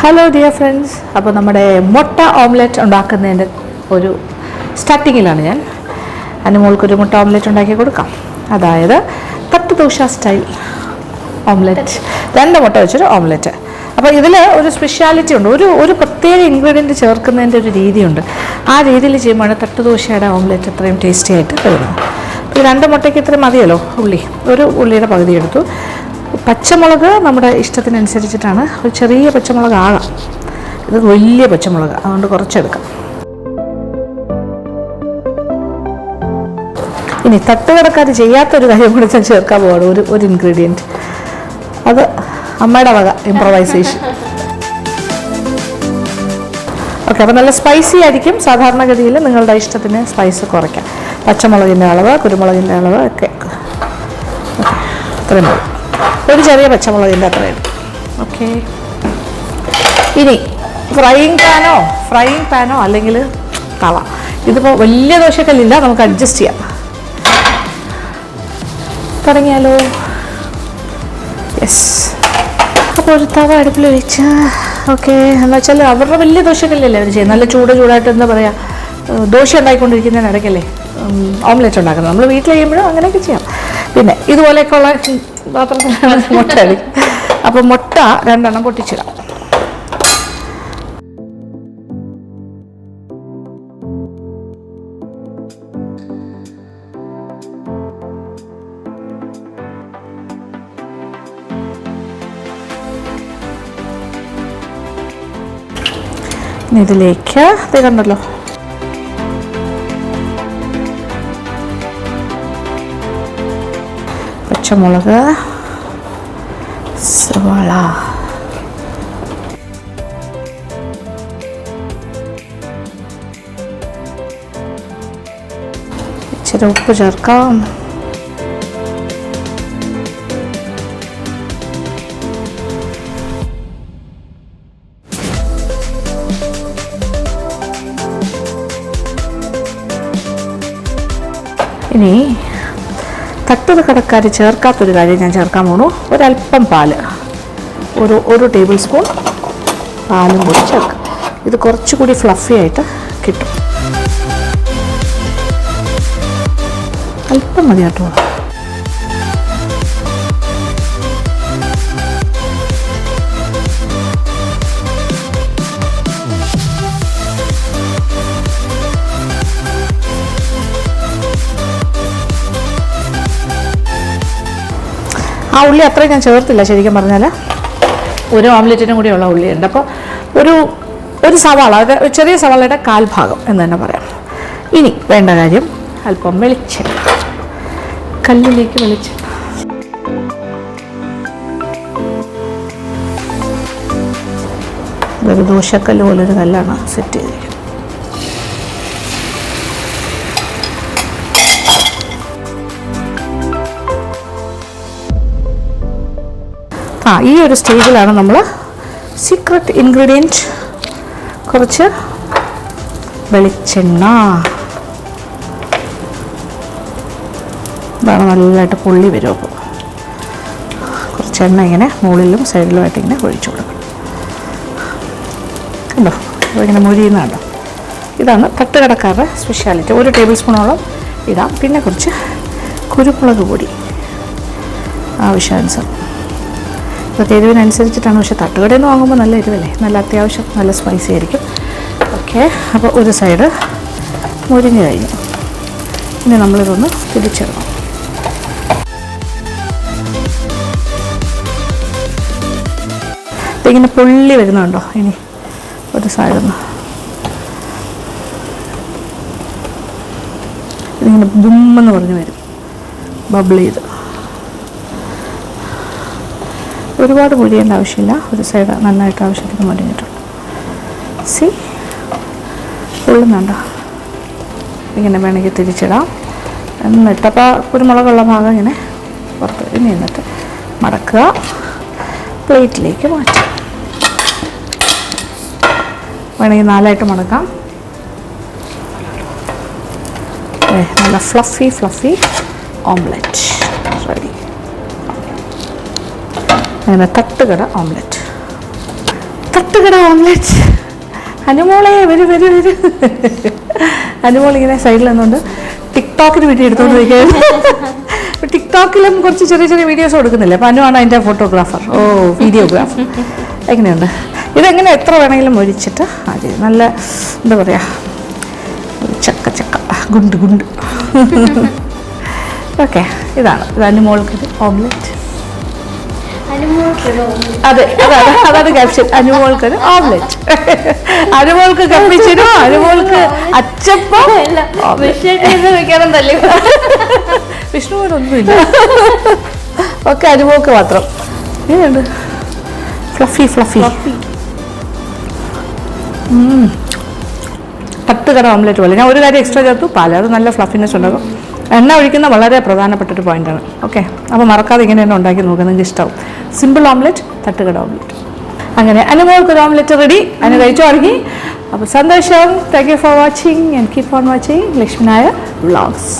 Hello dear friends, അപ്പോൾ നമ്മുടെ മുട്ട ഓംലെറ്റ് ഉണ്ടാക്കുന്നതിൻ്റെ ഒരു സ്റ്റാർട്ടിങ്ങിലാണ് ഞാൻ. അനുമോൾക്കൊരു മുട്ട ഓംലെറ്റ് ഉണ്ടാക്കി കൊടുക്കാം. അതായത് തട്ടുദോശ സ്റ്റൈൽ ഓംലെറ്റ്, 2 മുട്ട വെച്ചൊരു ഓംലെറ്റ്. അപ്പോൾ ഇതിൽ ഒരു സ്പെഷ്യാലിറ്റി ഉണ്ട്, ഒരു പ്രത്യേക ഇൻഗ്രീഡിയൻറ്റ് ചേർക്കുന്നതിൻ്റെ ഒരു രീതിയുണ്ട്. ആ രീതിയിൽ ചെയ്യുമ്പോഴാണ് തട്ടുദോശയുടെ ഓംലെറ്റ് അത്രയും ടേസ്റ്റി ആയിട്ട് വരുന്നത്. അപ്പോൾ 2 മുട്ടയ്ക്ക് ഇത്രയും മതിയല്ലോ. ഒരു ഉള്ളിയുടെ പകുതി എടുത്തു. പച്ചമുളക് നമ്മുടെ ഇഷ്ടത്തിനനുസരിച്ചിട്ടാണ്, ഒരു ചെറിയ പച്ചമുളക് ആകാം, ഇത് വലിയ പച്ചമുളക്, അതുകൊണ്ട് കുറച്ചെടുക്കാം. ഇനി തട്ടുകടക്കാർ ചെയ്യാത്തൊരു കാര്യം കൂടി ഞാൻ ചേർക്കാൻ പോവാണ്, ഒരു ഇൻഗ്രീഡിയൻറ്റ്. അത് അമ്മയുടെ വക ഇംപ്രവൈസേഷൻ. ഓക്കെ, അപ്പോൾ നല്ല സ്പൈസി ആയിരിക്കും. സാധാരണഗതിയിൽ നിങ്ങളുടെ ഇഷ്ടത്തിന് സ്പൈസ് കുറയ്ക്കാം. പച്ചമുളകിൻ്റെ അളവ്, കുരുമുളകിൻ്റെ അളവ് ഒക്കെ അത്രയും മതി. ഒരു ചെറിയ പച്ചമുളകിൻ്റെ അത്രയും. ഓക്കെ, ഇനി ഫ്രൈയിങ് പാനോ അല്ലെങ്കിൽ തവ. ഇതിപ്പോൾ വലിയ ദോശക്കല്ലില്ല, നമുക്ക് അഡ്ജസ്റ്റ് ചെയ്യാം. തുടങ്ങിയാലോ? യെസ്. അപ്പോൾ ഒരു തവ അടുപ്പിൽ വെച്ച്, ഓക്കെ, എന്ന് വെച്ചാൽ അവരുടെ വലിയ ദോശക്കല്ലല്ലേ അവർ ചെയ്യും. നല്ല ചൂടായിട്ട് എന്താ പറയുക, ദോശ ഉണ്ടായിക്കൊണ്ടിരിക്കുന്നതിനിടയ്ക്കല്ലേ ഓംലെറ്റ് ഉണ്ടാക്കുന്നത്. നമ്മൾ വീട്ടിൽ ചെയ്യുമ്പോഴും അങ്ങനെയൊക്കെ ചെയ്യാം. പിന്നെ ഇതുപോലെയൊക്കെയുള്ള പാത്രത്തിലാണ് മുട്ട അടിക്കും. അപ്പോൾ മുട്ട 2 എണ്ണം പൊട്ടിച്ചിടാം. ഇതിലേക്ക് ഇത് കണ്ടല്ലോ, പച്ചമുളക്, സവാള, ഇച്ചിരി ഉപ്പ് ചേർക്കാം. ഇനി തട്ടുകടക്കാർ ചേർക്കാത്തൊരു കാര്യം ഞാൻ ചേർക്കാൻ പോണു. ഒരല്പം പാല്, ഒരു ടേബിൾ സ്പൂൺ പാലും കൂടി ചേർക്കാം. ഇത് കുറച്ചുകൂടി ഫ്ലഫി ആയിട്ട് കിട്ടും. അല്പം മതി കേട്ടോ. ആ ഉള്ളി അത്രയും ഞാൻ ചേർത്തില്ല ശരിക്കും പറഞ്ഞാൽ. ഒരു ഓംലെറ്റിനും കൂടിയുള്ള ഉള്ളിയുണ്ട്. അപ്പോൾ ഒരു സവാള, ചെറിയ സവാളയുടെ 1/4 ഭാഗം എന്ന് തന്നെ പറയാം. ഇനി വേണ്ട കാര്യം അല്പം വെളിച്ചെണ്ണ, കല്ലിലേക്ക് വെളിച്ചെണ്ണ. ഇതൊരു ദോശക്കല്ല് പോലൊരു കല്ലാണ് സെറ്റ് ചെയ്തിരിക്കുന്നത്. ഈ ഒരു സ്റ്റേജിലാണ് നമ്മൾ സീക്രട്ട് ഇൻഗ്രീഡിയൻറ്റ്, കുറച്ച് വെളിച്ചെണ്ണ. ഇതാണ് നല്ലതായിട്ട് പൊള്ളി വരും. അപ്പോൾ കുറച്ച് എണ്ണ ഇങ്ങനെ മുകളിലും സൈഡിലുമായിട്ട് ഇങ്ങനെ ഒഴിച്ചു കൊടുക്കണം. കണ്ടോ, ഇങ്ങനെ മൊഴിയുന്നുണ്ടോ? ഇതാണ് തട്ടുകടക്കാരുടെ സ്പെഷ്യാലിറ്റി. 1 ടേബിൾ സ്പൂണോളം ഇടാം. പിന്നെ കുറച്ച് കുരുമുളക് പൊടി ആവശ്യാനുസരണം. ഇതൊക്കെ എരിവിനനുസരിച്ചിട്ടാണ്. പക്ഷേ തട്ടുകടയിൽ നിന്ന് വാങ്ങുമ്പോൾ നല്ല എരിവല്ലേ, നല്ല അത്യാവശ്യം നല്ല സ്പൈസി ആയിരിക്കും. ഓക്കെ, അപ്പോൾ ഒരു സൈഡ് മുരിഞ്ഞ് കഴിഞ്ഞു. ഇനി നമ്മളിതൊന്ന് തിരിച്ചിടണം. ഇതിങ്ങനെ പൊള്ളി വരുന്നുണ്ടോ? ഇനി ഒരു സൈഡൊന്ന് ഇതിങ്ങനെ ബുമ്മെന്ന് പറഞ്ഞ് വരും, ബബിൾ ചെയ്ത്. ഒരുപാട് പൊരിയേണ്ട ആവശ്യമില്ല, ഒരു സൈഡ് നന്നായിട്ട് ആവശ്യത്തിന് മുരിഞ്ഞിട്ടുണ്ട്. പൊള്ളുന്നുണ്ടോ? ഇങ്ങനെ വേണമെങ്കിൽ തിരിച്ചിടാം. എന്നിട്ടപ്പോൾ കുരുമുളകുള്ള ഭാഗം ഇങ്ങനെ പുറത്ത് എന്നിട്ട് മടക്കുക, പ്ലേറ്റിലേക്ക് മാറ്റുക. വേണമെങ്കിൽ 4ആയിട്ട് മടക്കാം. നല്ല ഫ്ലഫി ഓംലെറ്റ് റെഡി. അങ്ങനെ തട്ടുകട ഓംലെറ്റ്. തട്ടുകട ഓംലെറ്റ്. അനുമോളെ വരൂ വരൂ വരൂ. അനുമോൾ ഇങ്ങനെ സൈഡിൽ നിന്നുകൊണ്ട് ടിക്ടോക്കിന് വേണ്ടി എടുത്തുകൊണ്ടിരിക്കുകയാണ്. ടിക്ടോക്കിലും കുറച്ച് ചെറിയ ചെറിയ വീഡിയോസ് കൊടുക്കുന്നില്ല. അപ്പം അനുവാണ് അതിൻ്റെ ഫോട്ടോഗ്രാഫർ. വീഡിയോഗ്രാഫർ. എങ്ങനെയുണ്ട് ഇതെങ്ങനെ? എത്ര വേണമെങ്കിലും ഒഴിച്ചിട്ട് അത് നല്ല എന്താ പറയുക, ചക്ക ചക്ക ഗുണ്ട് ഗുണ്ട്. ഓക്കെ, ഇത് അനുമോൾക്കൊരു ഓംലെറ്റ്. അതെ, അതാണ് ക്യാപ്ഷൻ. അനുമോൾക്കൊരു ഓംലെറ്റ്. അനുമോൾക്ക് കപ്പിച്ചിനോ, അനുമോൾക്ക് അച്ചപ്പം. വിഷ്ണുവിനൊന്നുമില്ല. ഓക്കെ, അനുമോൾക്ക് മാത്രം. എങ്ങനെയുണ്ട്? Fluffy fluffy. തട്ടുകട ഓംലെറ്റ് പോലെ. ഞാൻ ഒരു കാര്യം എക്സ്ട്രാ ചേർത്തു, പാൽ. അത് നല്ല ഫ്ലഫിനെസ് ഉണ്ടാകും. എണ്ണ ഒഴിക്കുന്ന വളരെ പ്രധാനപ്പെട്ടൊരു പോയിന്റാണ്. ഓക്കെ, അപ്പോൾ മറക്കാതെ ഇങ്ങനെ തന്നെ ഉണ്ടാക്കി നോക്കുക, നിങ്ങൾക്ക് ഇഷ്ടമാവും. സിമ്പിൾ ഓംലെറ്റ്, തട്ടുകട ഓംലെറ്റ്. അങ്ങനെ അനുമോൾക്കൊരു ഓംലെറ്റ് റെഡി. അനു കഴിച്ചു തുടങ്ങി. അപ്പോൾ സന്തോഷം. Thank you for watching and keep on watching Lakshmi Nair vlogs.